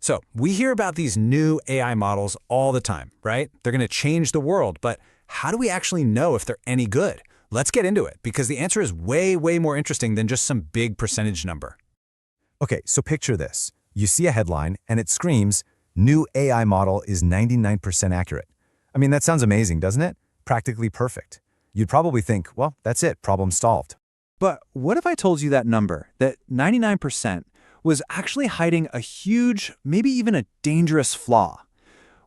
So we hear about these new AI models all the time, right? They're going to change the world, but how do we actually know if they're any good? Let's get into it, because the answer is way, way more interesting than just some big percentage number. Okay, so picture this. You see a headline, and it screams, "New AI model is 99% accurate." I mean, that sounds amazing, doesn't it? Practically perfect. You'd probably think, well, that's it, problem solved. But what if I told you that number, that 99%, was actually hiding a huge, maybe even a dangerous flaw?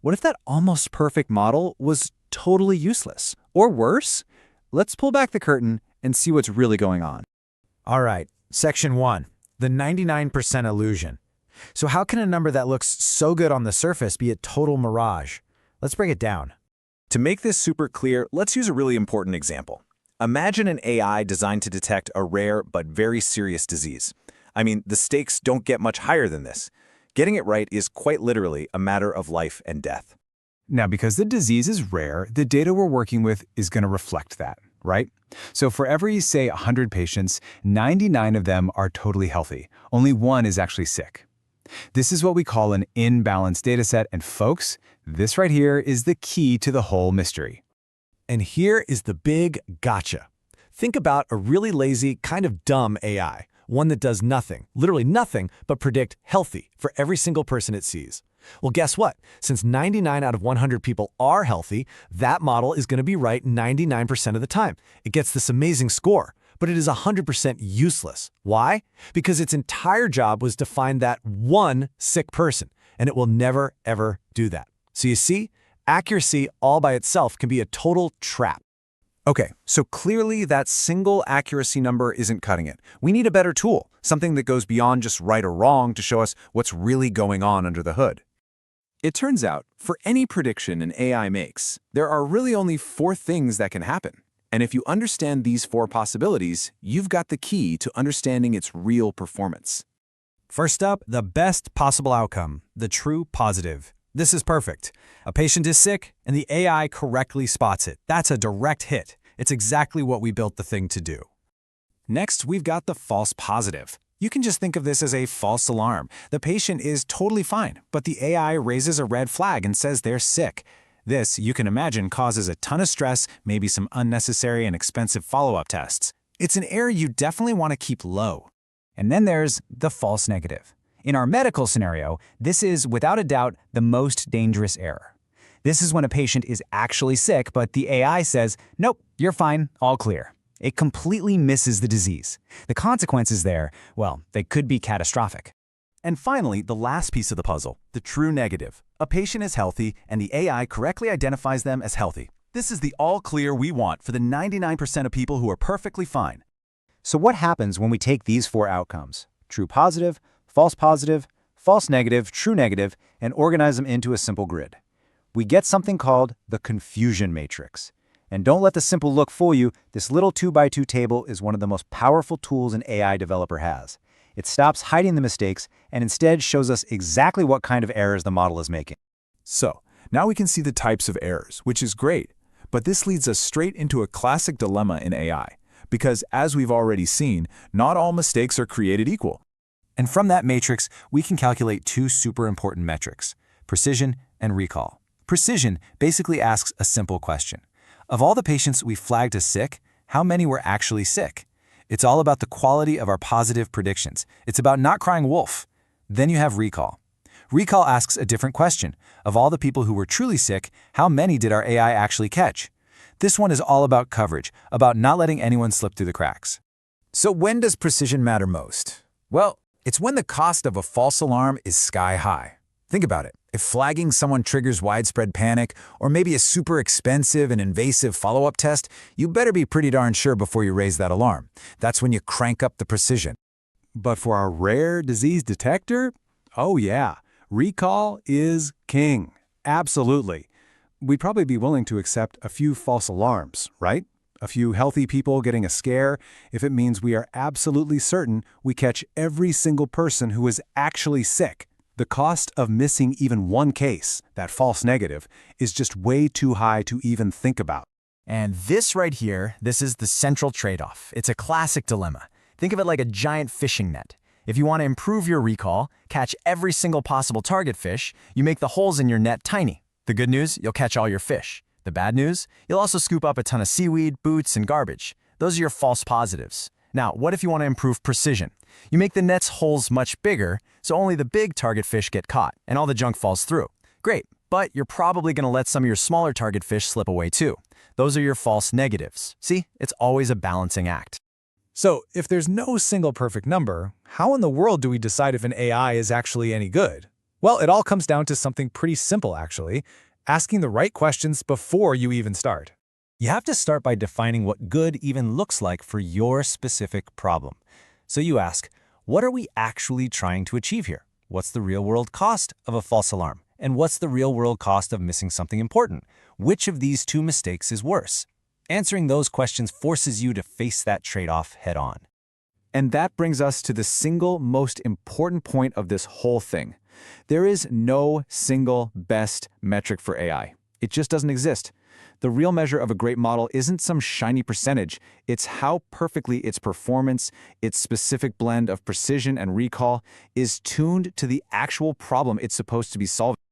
What if that almost perfect model was totally useless? Or worse? Let's pull back the curtain and see what's really going on. All right, section 1, the 99% illusion. So how can a number that looks so good on the surface be a total mirage? Let's break it down. To make this super clear, let's use a really important example. Imagine an AI designed to detect a rare but very serious disease. I mean, the stakes don't get much higher than this. Getting it right is quite literally a matter of life and death. Now, because the disease is rare, the data we're working with is going to reflect that, right? So for every, say, 100 patients, 99 of them are totally healthy. Only one is actually sick. This is what we call an imbalanced dataset, and folks, this right here is the key to the whole mystery. And here is the big gotcha. Think about a really lazy, kind of dumb AI, one that does nothing, literally nothing, but predict healthy for every single person it sees. Well, guess what? Since 99 out of 100 people are healthy, that model is going to be right 99% of the time. It gets this amazing score, but it is 100% useless. Why? Because its entire job was to find that one sick person, and it will never, ever do that. So you see, accuracy all by itself can be a total trap. Okay, so clearly that single accuracy number isn't cutting it. We need a better tool, something that goes beyond just right or wrong to show us what's really going on under the hood. It turns out, for any prediction an AI makes, there are really only 4 things that can happen. And if you understand these 4 possibilities, you've got the key to understanding its real performance. First up, the best possible outcome, the true positive. This is perfect. A patient is sick, and the AI correctly spots it. That's a direct hit. It's exactly what we built the thing to do. Next, we've got the false positive. You can just think of this as a false alarm. The patient is totally fine, but the AI raises a red flag and says they're sick. This, you can imagine, causes a ton of stress, maybe some unnecessary and expensive follow-up tests. It's an error you definitely want to keep low. And then there's the false negative. In our medical scenario, this is, without a doubt, the most dangerous error. This is when a patient is actually sick, but the AI says, nope, you're fine, all clear. It completely misses the disease. The consequences there, well, they could be catastrophic. And finally, the last piece of the puzzle, the true negative. A patient is healthy, and the AI correctly identifies them as healthy. This is the all clear we want for the 99% of people who are perfectly fine. So what happens when we take these 4 outcomes, true positive, false negative, true negative, and organize them into a simple grid? We get something called the confusion matrix. And don't let the simple look fool you, this little 2x2 table is one of the most powerful tools an AI developer has. It stops hiding the mistakes and instead shows us exactly what kind of errors the model is making. So, now we can see the types of errors, which is great. But this leads us straight into a classic dilemma in AI. Because as we've already seen, not all mistakes are created equal. And from that matrix, we can calculate 2 super important metrics, precision and recall. Precision basically asks a simple question. Of all the patients we flagged as sick, how many were actually sick? It's all about the quality of our positive predictions. It's about not crying wolf. Then you have recall. Recall asks a different question. Of all the people who were truly sick, how many did our AI actually catch? This one is all about coverage, about not letting anyone slip through the cracks. So when does precision matter most? Well, it's when the cost of a false alarm is sky high. Think about it. If flagging someone triggers widespread panic, or maybe a super expensive and invasive follow-up test, you better be pretty darn sure before you raise that alarm. That's when you crank up the precision. But for our rare disease detector, oh yeah, recall is king. Absolutely. We'd probably be willing to accept a few false alarms, right? A few healthy people getting a scare if it means we are absolutely certain we catch every single person who is actually sick. The cost of missing even one case, that false negative, is just way too high to even think about. And this right here, this is the central trade-off. It's a classic dilemma. Think of it like a giant fishing net. If you want to improve your recall, catch every single possible target fish, you make the holes in your net tiny. The good news, you'll catch all your fish. The bad news, you'll also scoop up a ton of seaweed, boots, and garbage. Those are your false positives. Now, what if you want to improve precision? You make the net's holes much bigger, so only the big target fish get caught, and all the junk falls through. Great, but you're probably going to let some of your smaller target fish slip away too. Those are your false negatives. See, it's always a balancing act. So, if there's no single perfect number, how in the world do we decide if an AI is actually any good? Well, it all comes down to something pretty simple, actually, asking the right questions before you even start. You have to start by defining what good even looks like for your specific problem. So you ask, what are we actually trying to achieve here? What's the real-world cost of a false alarm? And what's the real-world cost of missing something important? Which of these two mistakes is worse? Answering those questions forces you to face that trade-off head-on. And that brings us to the single most important point of this whole thing. There is no single best metric for AI. It just doesn't exist. The real measure of a great model isn't some shiny percentage. It's how perfectly its performance, its specific blend of precision and recall, is tuned to the actual problem it's supposed to be solving.